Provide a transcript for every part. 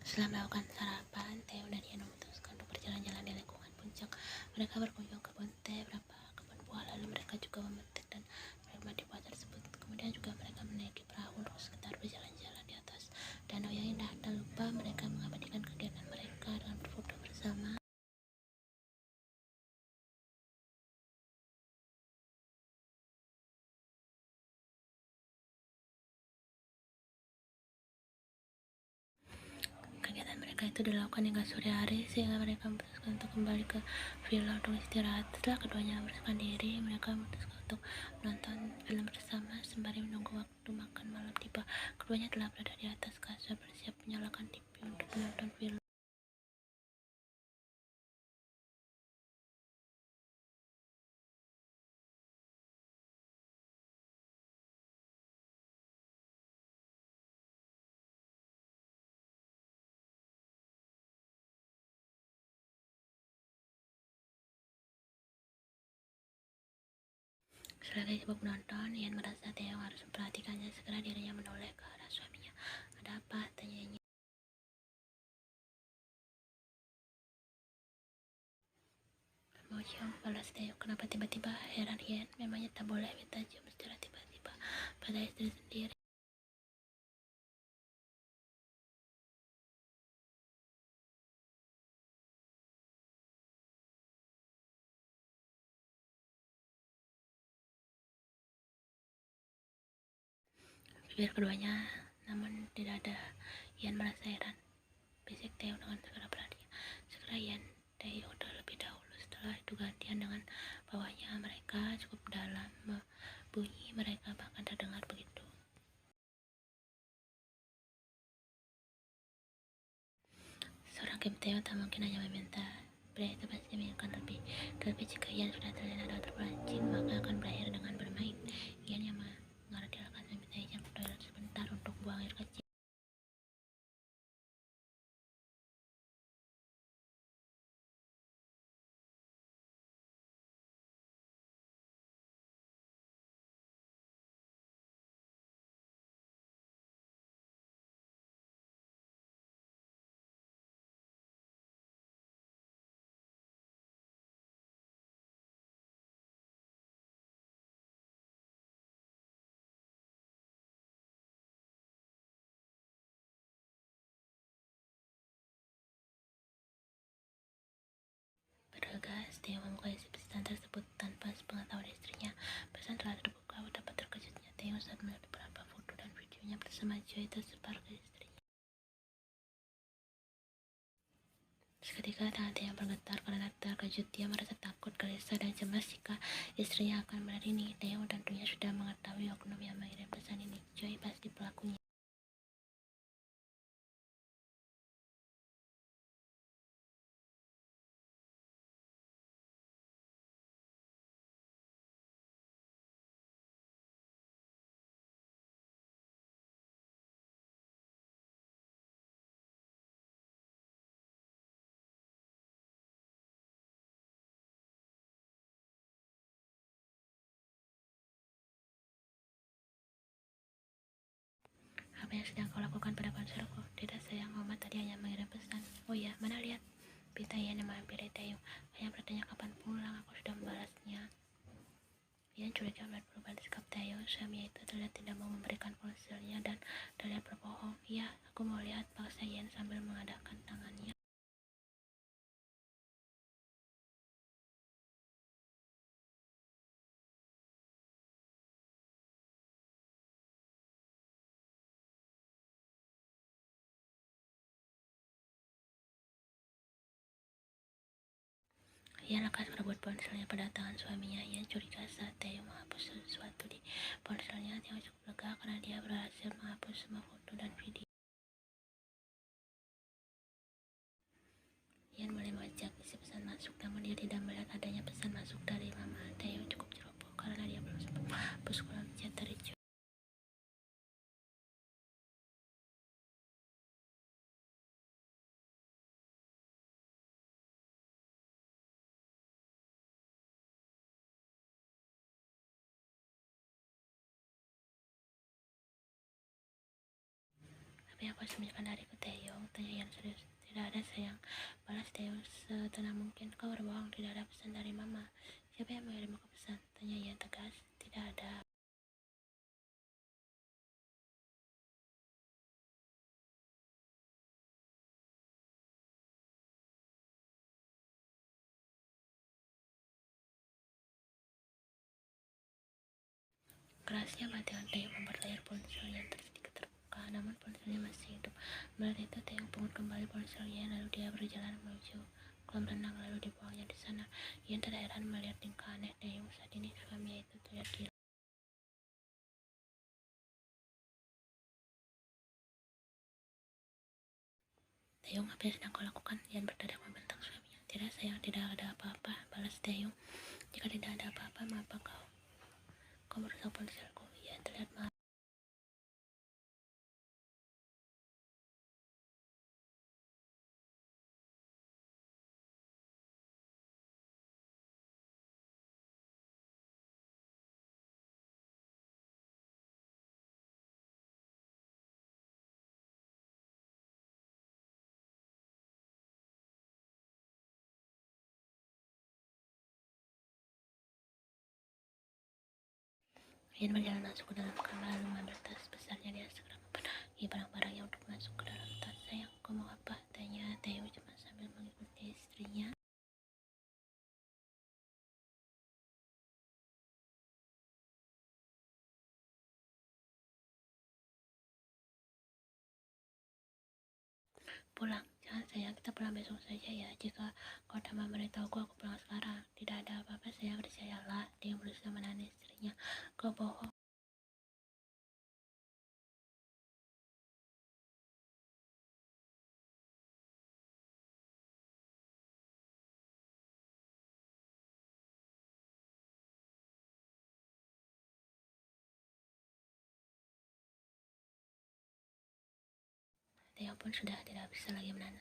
Setelah melakukan sarapan, Theo dan Ian memutuskan untuk berjalan-jalan di lingkungan puncak. Mereka berkunjung ke kebun teh, beberapa kebun buah, lalu mereka juga memetik dan menikmati buah tersebut. Kemudian juga mereka menaiki perahu untuk sekitar berjalan-jalan di atas danau yang indah. Tak lupa mereka mengabadikan kegiatan mereka dengan berfoto bersama. Kegiatan mereka itu dilakukan hingga sore hari, sehingga mereka memutuskan untuk kembali ke villa untuk istirahat. Setelah keduanya membersihkan diri, mereka memutuskan untuk menonton film bersama. Sembari menunggu waktu makan malam tiba, keduanya telah berada di atas kasur bersiap menyalakan TV untuk menonton film. Selagi sibuk menonton, Ian merasa Theo harus memperhatikannya. Segera dirinya menoleh ke arah suaminya. "Ada apa?" tanyanya. "Mau cium?" balas Theo. "Kenapa tiba-tiba?" heran Ian. Memangnya tak boleh minta cium secara tiba-tiba pada istri sendiri. Bibir keduanya, namun tidak ada. Ian merasa heran. Bisik Theo dengan suara perhatian. Segera Ian Theo terlebih dahulu. Setelah itu gantian dengan bawahnya. Mereka cukup dalam. Bunyi mereka bahkan terdengar begitu. Seorang Kim Theo tak mungkin hanya meminta. Pria itu pasti menginginkan lebih. Terlebih jika Ian sudah terlena dan terpancing, maka akan berakhir dengan bermain. Ian yang mengerti akan meminta izin ke toilet sebentar untuk buang air kecil. Bergegas, Theo membuka isi pesan tersebut tanpa sepengetahuan istrinya. Pesan telah terbuka. Betapa terkejutnya Theo saat melihat beberapa foto dan videonya bersama Joy tersebar ke istrinya. Seketika tangan Theo bergetar karena terkejut. Dia merasa takut, gelisah, dan cemas jika istrinya akan melihat ini. Theo tentunya sudah mengetahui oknum yang mengirim pesan ini. Joy pasti pelakunya. "Apa yang sedang kau lakukan pada ponselku?" "Tidak sayang, Mama tadi hanya mengirim pesan." "Oh ya, mana lihat?" pinta Ian yang menghampiri Theo. "Hanya bertanya kapan pulang, aku sudah membalasnya." Ian curiga melihat perubahan sikap Theo. Suaminya itu terlihat tidak mau memberikan ponselnya dan terlihat berbohong. "Iya, aku mau lihat," paksa Ian sambil mengadahkan tangannya. Ian lekas merebut ponselnya pada tangan suaminya. Ian curiga saat Theo menghapus sesuatu di ponselnya. Theo cukup lega karena dia berhasil menghapus semua foto dan video. Ian mulai mengecek isi pesan masuk, namun dia tidak melihat adanya pesan masuk dari Mama. Theo cukup ceroboh karena dia belum sempat menghapus kolom chat dari Joy. "Apa yang kau sembunyikan dariku, Taeyong? Tanya Ian serius. Tidak ada, sayang, balas Taeyong setenang mungkin. Kau berbohong, tidak ada pesan dari mama. Siapa yang mengirim aku pesan? Tanya Ian tegas. Tidak ada. Kerasnya batian Taeyong membuat layar ponselnya sedikit terbuka, namun ponselnya masih hidup. Melihat itu, Taeyong pungut kembali ponselnya, lalu dia berjalan menuju kolam renang, lalu dibuangnya di sana. Ian tidak heran melihat tingkah aneh Taeyong saat ini. Suaminya itu terlihat gila. Taeyong, apa yang sedang kau lakukan? Ian berdadak membentak suaminya. Tidak, sayang, tidak ada apa-apa, balas Taeyong. Jika tidak ada apa-apa, mengapa kau merusak ponselku? Ian terlihat marah. Ian berjalan masuk ke dalam kamar lalu mengambil tas besarnya. Dia segera memperbaiki barang-barangnya untuk masuk ke dalam tas. Sayang, kau mau apa? Tanya Taeyong cemas sambil mengikuti istrinya. Pulang. Jangan, sayang, kita pulang besok saja ya. Jika kau tak memberitahuku, aku pulang sekarang. Tidak ada apa-apa, sayang, percayalah. Dia berusaha menahan istrinya. Kau bohong. Taeyong pun sudah tidak bisa lagi menahan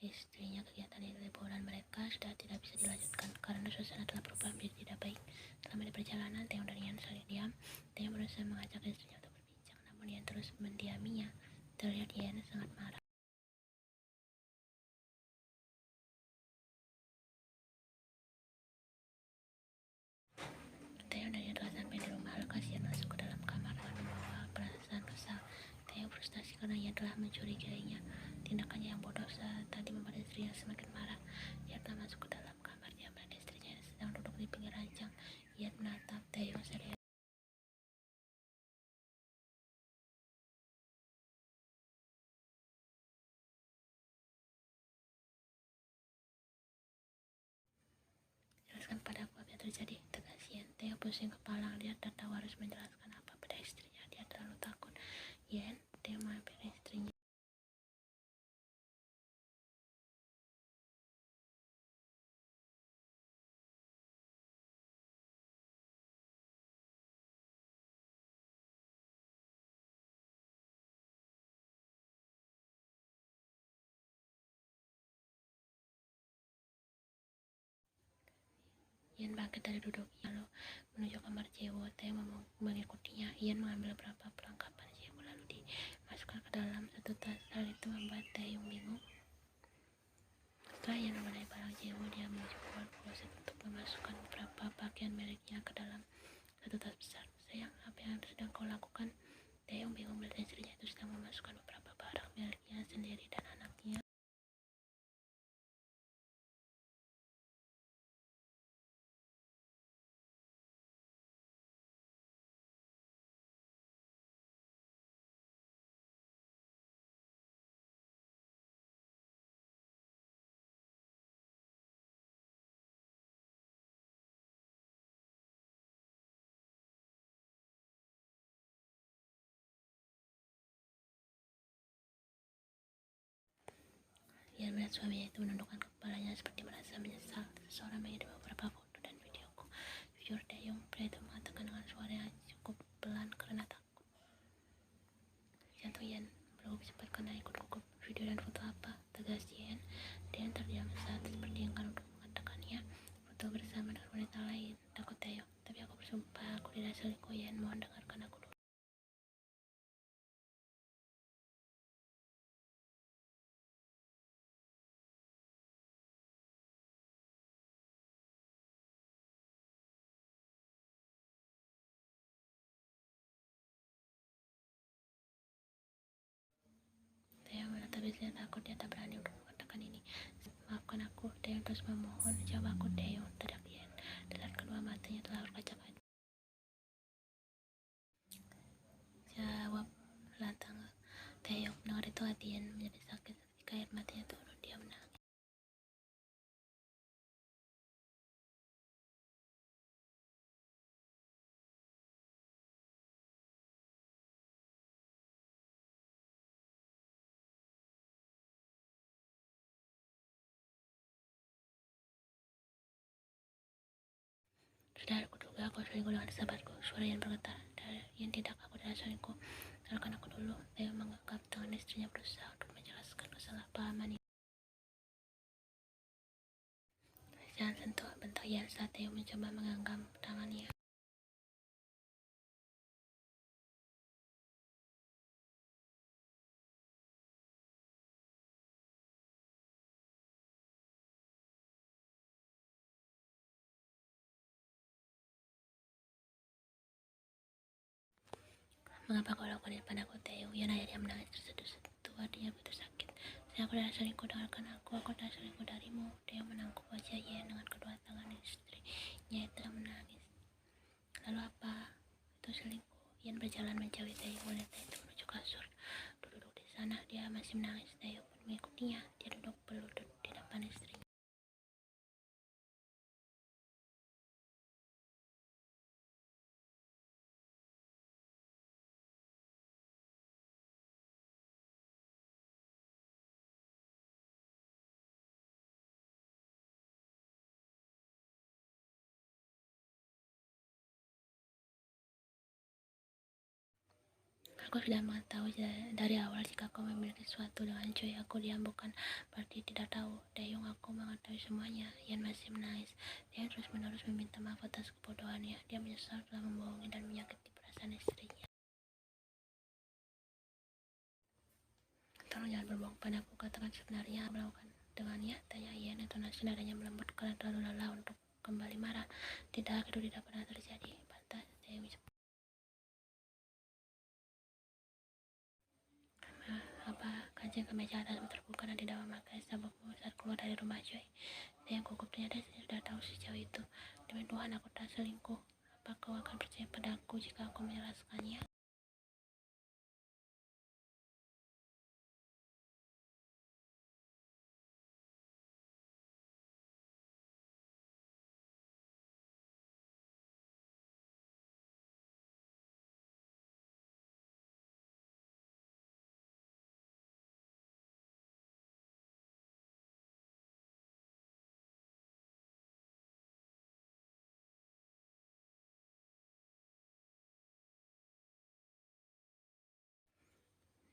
istrinya. Kegiatan di liburan mereka sudah tidak bisa dilanjutkan karena suasana telah berubah menjadi tidak baik. Selama di perjalanan, Taeyong dan Ian saling diam. Taeyong berusaha mengajak istrinya untuk berbincang, namun Ian terus mendiaminya. Terlihat Ian sangat marah. Taeyong dan Ian telah sampai di rumah. Lekas Ian masuk ke dalam kamar dengan membawa perasaan kesal. Taeyong frustasi karena Ian telah mencurigainya. Tindakannya yang bodoh saat tadi membuat istrinya semakin marah. Ian telah masuk ke dalam kamar. Dia melihat istrinya yang sedang duduk di pinggir ranjang. Ian menatap Taeyong serius. Jelaskan padaku apa yang terjadi, tegas Ian. Taeyong pusing kepala. Dia tak tahu harus menjelaskan apa pada istrinya. Dia terlalu takut. Ian, dia menghampiri istrinya. Ian bangkit dari duduknya lalu menuju kamar Jaewook. Taeyong mengikutinya. Ian mengambil beberapa perlengkapan Jaewook lalu dimasukkan ke dalam satu tas. Hal itu membuat Taeyong bingung. Setelah Ian mengenai barang Jaewook, dia menuju keluar kloset untuk memasukkan beberapa pakaian miliknya ke dalam satu tas besar. Sayang, apa yang sedang kau lakukan? Taeyong bingung melihat istrinya itu sedang memasukkan beberapa barang miliknya sendiri dan anaknya. Ian melihat suaminya itu menundukkan kepalanya seperti merasa menyesal. Seseorang mengirim beberapa foto dan videoku. Jujur, Taeyong, pria itu mengatakan dengan suara yang cukup pelan karena takut. Jantung Ian berdegup cepat karena ikut gugup. Video dan foto apa? Tegas Ian. Dia terdiam saat seperti enggan untuk mengatakannya. Foto bersama dengan wanita lain. Takut Taeyong. Tapi aku bersumpah aku tidak selingkuh. Ian, mohon dengarkan aku dulu. tapi saya takut dia tak berani untuk mengatakan ini. Maafkan aku, Taeyong terus memohon. Jawab aku, Taeyong. Teriak. Telan kedua matanya telah berkaca-kaca. Jawab lantang Taeyong. Mendengar itu hati Yan menjadi sakit. Ketika air matanya turun, dia menangis. Sudah aku duga aku selingkuh dengan sahabatku. Suara Yan bergetar. Yan tidak, aku tidak selingkuh. Tinggalkan aku dulu. Taeyong menganggap tangan istrinya berusaha untuk menjelaskan kesalahpahaman ini. Jangan sentuh, bentak Yan saat Taeyong mencoba menggenggam tangannya. Mengapa kau lakukan ini padaku, Taeyong? Yan akhirnya menangis terseduh-seduh. Hatinya begitu sakit. Aku tidak selingkuh, dengarkan aku tidak selingkuh darimu. Taeyong menangkuk wajah Yan dengan kedua tangan. Istrinya itu menangis. Lalu apa itu selingkuh? Yan berjalan menjauhi Taeyong. Wanita itu menuju kasur. Duduk di sana, dia masih menangis. Taeyong pun mengikutinya. Dia duduk berlutut di depan istrinya. Aku sudah mengetahui dari awal jika kau memiliki sesuatu dengan Choi. Aku diam bukan berarti tidak tahu. Taeyong, aku mengetahui semuanya. Yan masih menangis. Dia terus menerus meminta maaf atas kebodohannya. Dia menyesal telah membohongi dan menyakiti perasaan istrinya. Tolong jangan berbohong padaku, katakan sebenarnya apa melakukan dengannya, tanya Yan. Intonasi nadanya melembut karena terlalu lelah untuk kembali marah. Tidak, itu tidak pernah terjadi. Pantas, Taeyong. Apa kancing kemeja atasmu terbuka dan tidak memakai sabukmu saat keluar dari rumah Choi? Yang gugup, ternyata saya sudah tahu sejauh itu. Demi Tuhan, aku tak selingkuh. Apa kau akan percaya padaku jika aku menjelaskannya?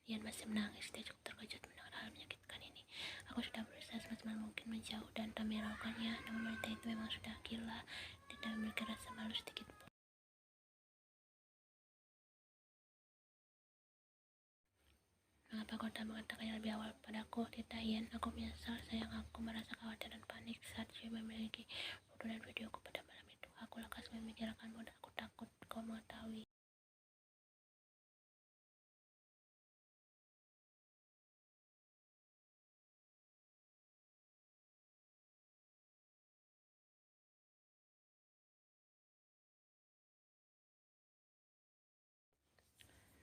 Yan masih menangis. Dia cukup terkejut mendengar hal menyakitkan ini. Aku sudah berusaha semaksimal mungkin menjauh dan tak melakukannya. Namun wanita itu memang sudah gila. Tidak memiliki rasa malu sedikit pun. Mengapa kau tak mengatakannya lebih awal padaku? Tidak, Yan. Aku menyesal, sayang. Aku merasa khawatir dan panik saat saya memiliki foto dan videoku pada malam itu. Aku lekas memikirkanmu dan aku takut kau mengetahui.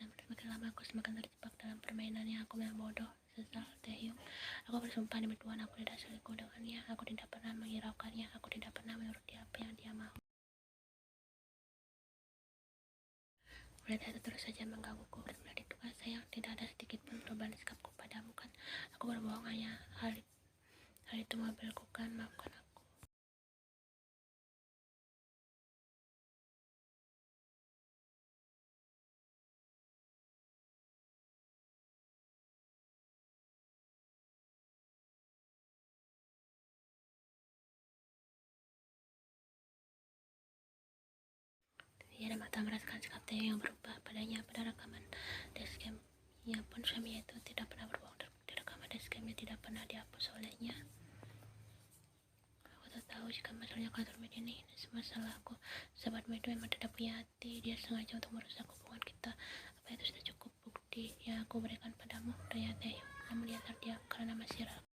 Namun semakin lama aku semakin terjebak dalam permainan yang aku memang bodoh. Sesal, Taeyong. Aku bersumpah demi Tuhan aku tidak selingkuh dengannya. Aku tidak pernah menghiraukannya. Aku tidak pernah menuruti apa yang dia mau. Wanita itu terus saja menggangguku. Berarti Tuhan, sayang, tidak ada sedikit pun perubahan sikapku padamu kan? Aku berbohong hanya hal itu mobilku kan? Maafkan aku. Ia dan mata merasakan sikap Taeyong yang berubah padanya pada rekaman dashcam. Ia pun suaminya itu tidak pernah berbohong. Terbukti rekaman dashcamnya tidak pernah dihapus olehnya. Aku tak tahu jika masalahnya kantor ini semua salahku. Sahabatmu itu memang tidak punya hati. Dia sengaja untuk merusak hubungan kita. Apa itu sudah cukup bukti yang aku berikan padamu? Tanya Taeyong. namun ia terdiam karena masih ragu.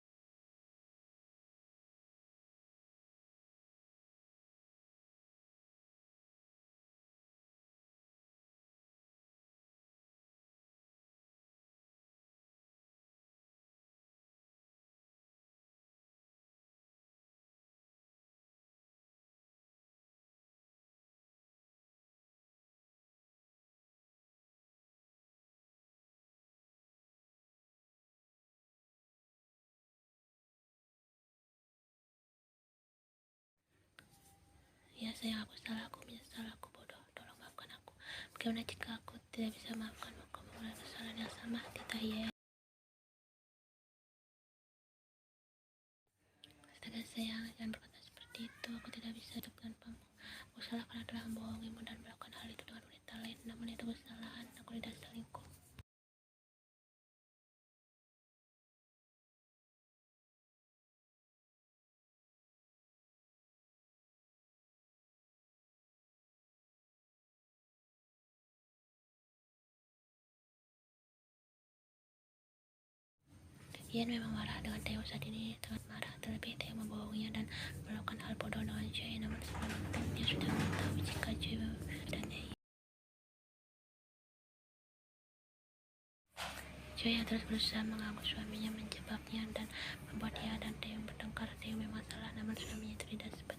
Ya sayang, aku salah, aku menyesal, aku bodoh, tolong maafkan aku. Bagaimana jika aku tidak bisa maafkan aku mengulangi kesalahan yang sama? Tita Iya. Astaga sayang, jangan berkata seperti itu, aku tidak bisa hidup tanpamu. Aku salah karena telah membohongimu dan melakukan hal itu dengan wanita lain, namun itu kesalahan, aku tidak selingkuh. Ian memang marah dengan Theo saat ini, sangat marah. Terlebih Theo membohonginya dan melakukan hal bodoh dengan Joy. Namun sebelum itu dia sudah mengetahui jika Joy dan Joy yang terus berusaha mengganggu suaminya, menjebaknya dan membuat dia dan Theo bertengkar. Theo memang salah, namun suaminya tidak sempat